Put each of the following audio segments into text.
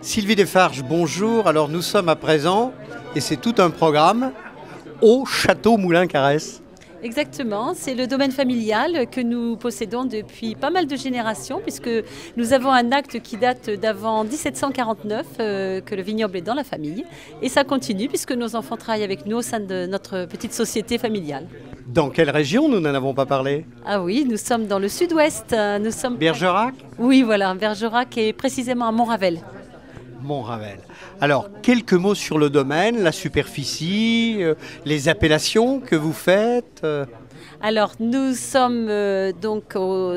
Sylvie Desfarges, bonjour. Alors nous sommes à présent, et c'est tout un programme, au Château Moulin-Carès. Exactement, c'est le domaine familial que nous possédons depuis pas mal de générations, puisque nous avons un acte qui date d'avant 1749, que le vignoble est dans la famille. Et ça continue, puisque nos enfants travaillent avec nous au sein de notre petite société familiale. Dans quelle région? Nous n'en avons pas parlé. Ah oui, nous sommes dans le sud-ouest. Nous sommes... Bergerac? Oui, voilà, Bergerac est précisément à Montravel. Montravel. Alors, quelques mots sur le domaine, la superficie, les appellations que vous faites. Alors, nous sommes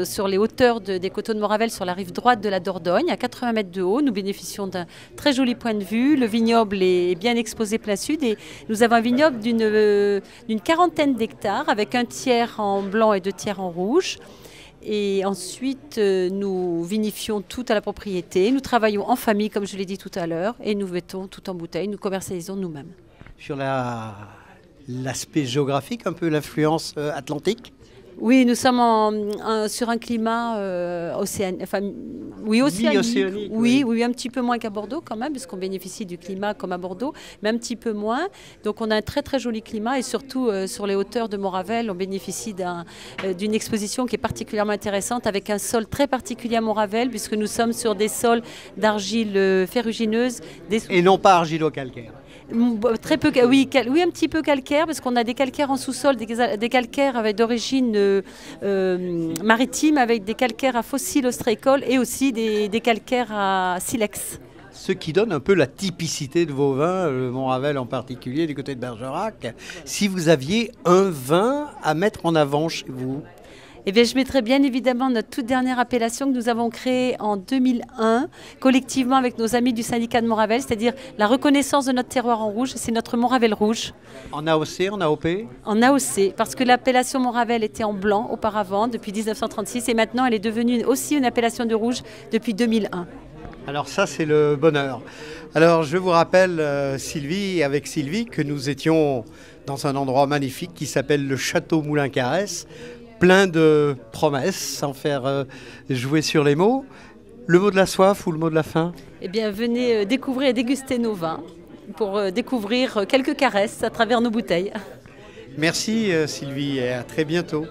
sur les hauteurs des coteaux de Montravel, sur la rive droite de la Dordogne, à 80 mètres de haut. Nous bénéficions d'un très joli point de vue. Le vignoble est bien exposé plein sud et nous avons un vignoble d'une quarantaine d'hectares, avec un tiers en blanc et 2 tiers en rouge. Et ensuite, nous vinifions tout à la propriété. Nous travaillons en famille, comme je l'ai dit tout à l'heure, et nous mettons tout en bouteille. Nous commercialisons nous-mêmes. Sur l'aspect géographique, un peu l'influence atlantique? Oui, nous sommes sur un climat océanique. Mi-océanique. Oui, un petit peu moins qu'à Bordeaux quand même, puisqu'on bénéficie du climat comme à Bordeaux, mais un petit peu moins. Donc on a un très très joli climat et surtout sur les hauteurs de Montravel, on bénéficie d'une exposition qui est particulièrement intéressante avec un sol très particulier à Montravel, puisque nous sommes sur des sols d'argile ferrugineuse. Et non pas argilo-calcaire. Très peu, oui, un petit peu calcaire, parce qu'on a des calcaires en sous-sol, des calcaires avec d'origine maritime, avec des calcaires à fossiles ostréicoles et aussi des calcaires à silex. Ce qui donne un peu la typicité de vos vins, le Montravel en particulier, du côté de Bergerac. Si vous aviez un vin à mettre en avant chez vous? Eh bien, je mettrai bien évidemment notre toute dernière appellation que nous avons créée en 2001, collectivement avec nos amis du syndicat de Montravel, c'est-à-dire la reconnaissance de notre terroir en rouge, c'est notre Montravel rouge. En AOC, en AOP? En AOC, parce que l'appellation Montravel était en blanc auparavant, depuis 1936, et maintenant elle est devenue aussi une appellation de rouge depuis 2001. Alors ça, c'est le bonheur. Alors je vous rappelle, Sylvie, avec Sylvie, que nous étions dans un endroit magnifique qui s'appelle le Château Moulin-Carès, plein de promesses, sans faire jouer sur les mots. Le mot de la soif ou le mot de la fin? Eh bien, venez découvrir et déguster nos vins pour découvrir quelques caresses à travers nos bouteilles. Merci Sylvie et à très bientôt.